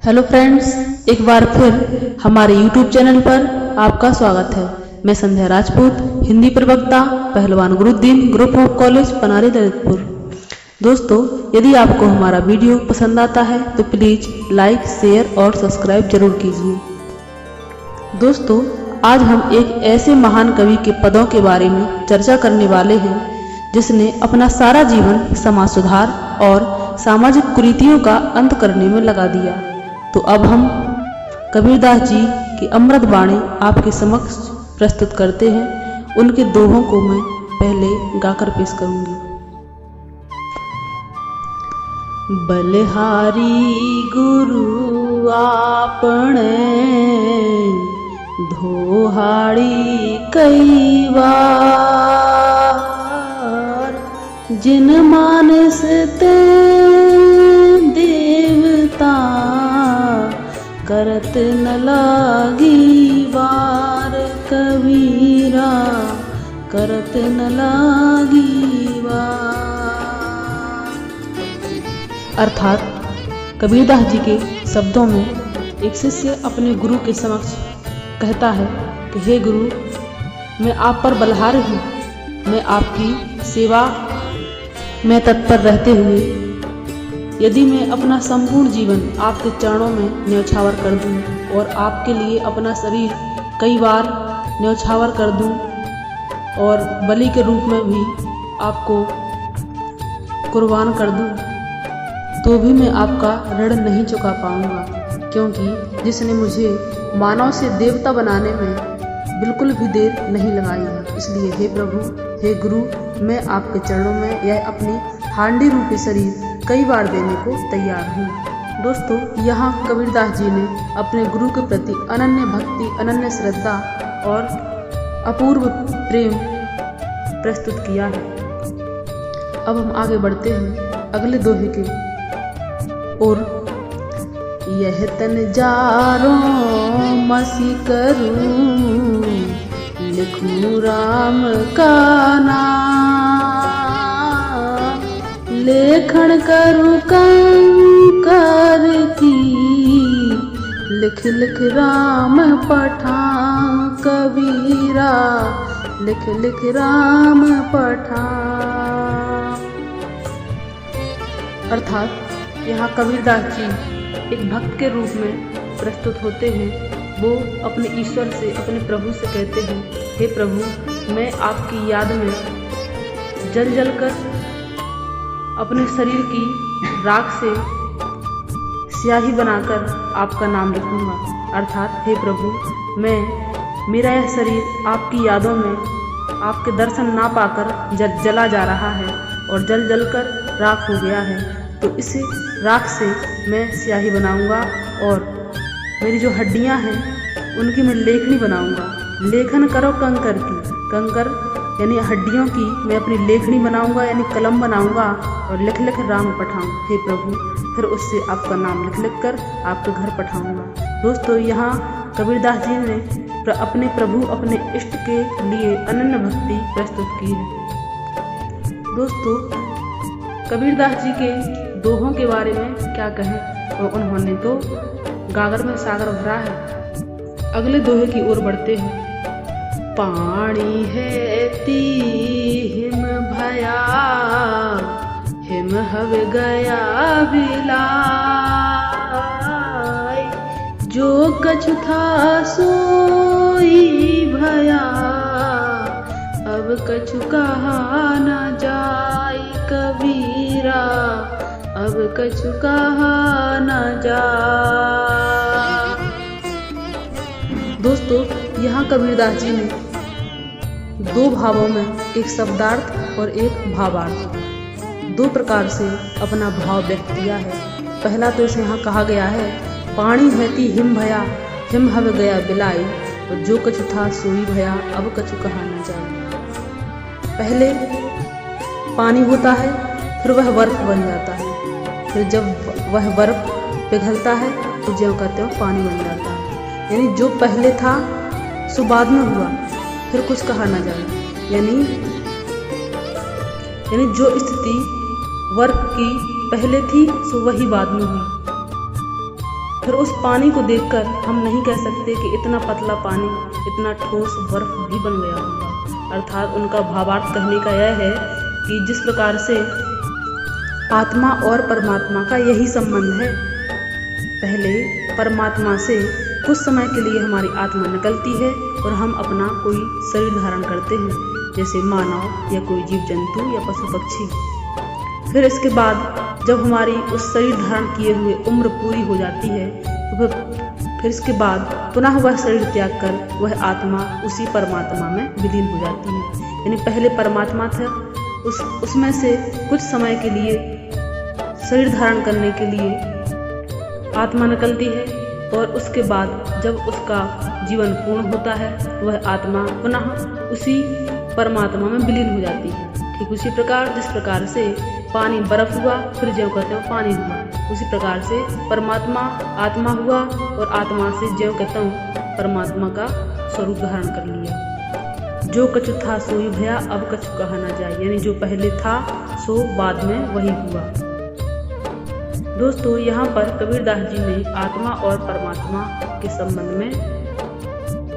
Hello friends, एक बार फिर हमारे YouTube चैनल पर आपका स्वागत है। मैं संध्या राजपूत, हिंदी प्रवक्ता, पहलवान Guruddin, group of college Panari Lalitpur. दोस्तों, यदि आपको हमारा वीडियो पसंद आता है तो प्लीज़ लाइक, शेयर और सब्सक्राइब जरूर कीजिए। दोस्तों, आज हम एक ऐसे महान कवि के पदों के बारे में चर्चा करने वाले हैं जिसने अपना सारा जीवन समाज सुधार और सामाजिक कुरीतियों का अंत करने में लगा दिया। तो अब हम कबीरदास जी की अमृत वाणी आपके समक्ष प्रस्तुत करते हैं। उनके दोहों को मैं पहले गाकर पेश करूंगी। बलिहारी गुरु आपने धोहाड़ी कई बार, जिन मानस ते देवता करत न लागी वार, कबीरा करत न लागी वार। अर्थात कबीरदास जी के शब्दों में एक शिष्य अपने गुरु के समक्ष कहता है कि हे गुरु, मैं आप पर बलहार हूँ। मैं आपकी सेवा में तत्पर रहते हुए यदि मैं अपना संपूर्ण जीवन आपके चरणों में न्यौछावर कर दूं और आपके लिए अपना शरीर कई बार न्यौछावर कर दूं और बलि के रूप में भी आपको कुर्बान कर दूं, तो भी मैं आपका ऋण नहीं चुका पाऊंगा, क्योंकि जिसने मुझे मानव से देवता बनाने में बिल्कुल भी देर नहीं लगाई है। इसलिए हे प्रभु, हे गुरु, मैं आपके चरणों में यह अपनी हांडी रूपी शरीर कई बार देने को तैयार हूँ। दोस्तों, यहाँ कबीरदास जी ने अपने गुरु के प्रति अनन्य भक्ति, अनन्य श्रद्धा और अपूर्व प्रेम प्रस्तुत किया है। अब हम आगे बढ़ते हैं अगले दोहे के और। यह तन जारो मसी करूं, लिखूं राम का नाम, लेखन करूं कंकर की, लिख लिख राम पठां, कबीरा लिख लिख राम पठां। अर्थात यहाँ कबीरदास जी एक भक्त के रूप में प्रस्तुत होते हैं। वो अपने ईश्वर से, अपने प्रभु से कहते हैं, हे प्रभु, मैं आपकी याद में जल जल कर अपने शरीर की राख से स्याही बनाकर आपका नाम लिखूंगा। अर्थात हे प्रभु, मेरा यह शरीर आपकी यादों में आपके दर्शन ना पाकर जला जा रहा है और जल जल कर राख हो गया है। तो इस राख से मैं स्याही बनाऊंगा और मेरी जो हड्डियां हैं उनकी मैं लेखनी बनाऊंगा। लेखन करो कंकर की, कंकर यानी हड्डियों की मैं अपनी लेखनी बनाऊंगा, यानी कलम बनाऊंगा और लिख लिख राम पठाऊं। हे प्रभु, फिर उससे आपका नाम लिख लिख कर आपके घर पठाऊंगा। दोस्तों, यहाँ कबीरदास जी ने अपने प्रभु, अपने इष्ट के लिए अनन्य भक्ति प्रस्तुत की है। दोस्तों, कबीरदास जी के दोहों के बारे में क्या कहें, और उन्होंने तो गागर में सागर भरा है। अगले दोहे की ओर बढ़ते हैं। पानी है ती हिम भया, हिम हव गया बिलाय, जो कछु था सोई भया, अब कछु कहा न जाय, कबीरा अब कछु कहा न जा। दोस्तों, यहाँ कबीरदास जी ने दो भावों में, एक शब्दार्थ और एक भावार्थ, दो प्रकार से अपना भाव व्यक्त किया है। पहला तो इसे यहाँ कहा गया है, पानी हैती हिम भया, हिम हव गया बिलाई, और जो कछु था सोई भया, अब कछु कहा न जाए। पहले पानी होता है, फिर वह बर्फ बन जाता है, फिर जब वह बर्फ पिघलता है तो ज्यों का त्यों पानी बन जाता है। यानी जो पहले था सो बाद में हुआ, फिर कुछ कहा ना जाए। यानी जो स्थिति वर्क की पहले थी सो वही बाद में हुई। फिर उस पानी को देखकर हम नहीं कह सकते कि इतना पतला पानी इतना ठोस बर्फ भी बन गया होगा। अर्थात उनका भावार्थ कहने का यह है कि जिस प्रकार से आत्मा और परमात्मा का यही संबंध है, पहले परमात्मा से कुछ समय के लिए हमारी आत्मा निकलती है और हम अपना कोई शरीर धारण करते हैं, जैसे मानव या कोई जीव जंतु या पशु पक्षी। फिर इसके बाद जब हमारी उस शरीर धारण किए हुए उम्र पूरी हो जाती है तो फिर इसके बाद पुनः वह शरीर त्याग कर वह आत्मा उसी परमात्मा में विलीन हो जाती है। यानी पहले परमात्मा था, उसमें से कुछ समय के लिए शरीर धारण करने के लिए आत्मा निकलती है और उसके बाद जब उसका जीवन पूर्ण होता है तो वह आत्मा पुनः उसी परमात्मा में विलीन हो जाती है। ठीक उसी प्रकार जिस प्रकार से पानी बर्फ हुआ फिर ज्यों कहते हो पानी हुआ, उसी प्रकार से परमात्मा आत्मा हुआ और आत्मा से ज्यों कहता हूँ परमात्मा का स्वरूप धारण कर लिया। जो कछु था सोई भया अब कछु कहा ना जाए, यानी जो पहले था सो बाद में वही हुआ। दोस्तों, यहाँ पर कबीरदास जी ने आत्मा और परमात्मा के संबंध में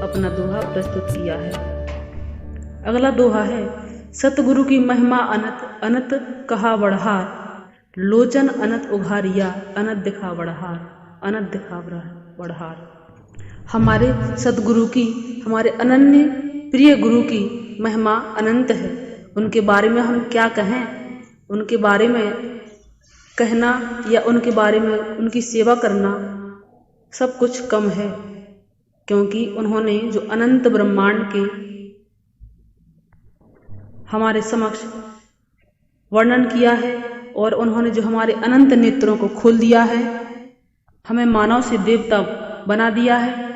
अपना दोहा प्रस्तुत किया है। अगला दोहा है, सतगुरु की महिमा अनंत अनंत कहा बढ़हार, लोचन अनंत उघारिया अनंत दिखा बढ़हार, अनंत दिखा बढ़हार। हमारे सतगुरु की, हमारे अनन्य प्रिय गुरु की महिमा अनंत है। उनके बारे में हम क्या कहें, उनके बारे में कहना या उनके बारे में उनकी सेवा करना सब कुछ कम है, क्योंकि उन्होंने जो अनंत ब्रह्मांड के हमारे समक्ष वर्णन किया है और उन्होंने जो हमारे अनंत नेत्रों को खोल दिया है, हमें मानव से देवता बना दिया है,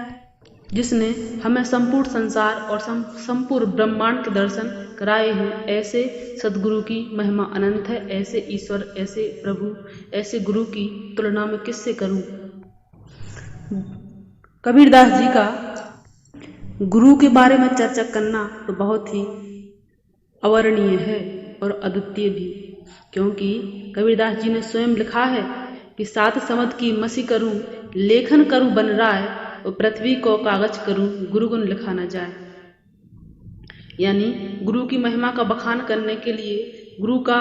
जिसने हमें संपूर्ण संसार और संपूर्ण ब्रह्मांड के दर्शन कराए हैं। ऐसे सद्गुरु की महिमा अनंत है। ऐसे ईश्वर, ऐसे प्रभु, ऐसे गुरु की तुलना में किससे करूं। कबीरदास जी का गुरु के बारे में चर्चा करना तो बहुत ही अवर्णीय है और अद्वितीय भी, क्योंकि कबीरदास जी ने स्वयं लिखा है कि सात समद की मसी करूं, लेखन करूं बन राय, और पृथ्वी को कागज करूं, गुरु गुण लिखा न जाए। यानी गुरु की महिमा का बखान करने के लिए, गुरु का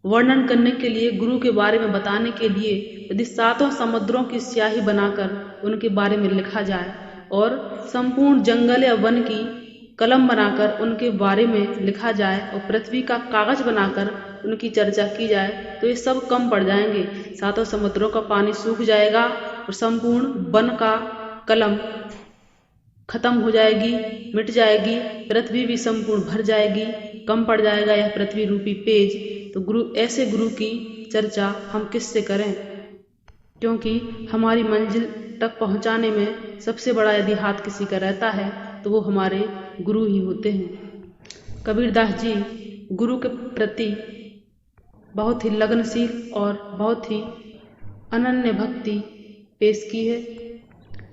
वर्णन करने के लिए, गुरु के बारे में बताने के लिए यदि सातों समुद्रों की स्याही बनाकर उनके बारे में लिखा जाए और संपूर्ण जंगल या वन की कलम बनाकर उनके बारे में लिखा जाए और पृथ्वी का कागज बनाकर उनकी चर्चा की जाए तो ये सब कम पड़ जाएंगे। सातों समुद्रों का पानी सूख जाएगा और संपूर्ण वन का कलम खत्म हो जाएगी, मिट जाएगी, पृथ्वी भी संपूर्ण भर जाएगी, कम पड़ जाएगा यह पृथ्वी रूपी पेज। तो ऐसे गुरु की चर्चा हम किससे करें, क्योंकि हमारी मंजिल तक पहुंचाने में सबसे बड़ा यदि हाथ किसी का रहता है तो वो हमारे गुरु ही होते हैं। कबीरदास जी गुरु के प्रति बहुत ही लगनशील और बहुत ही अनन्य भक्ति पेश की है।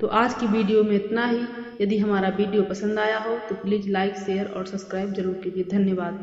तो आज की वीडियो में इतना ही। यदि हमारा वीडियो पसंद आया हो तो प्लीज़ लाइक, शेयर और सब्सक्राइब जरूर कीजिए। धन्यवाद।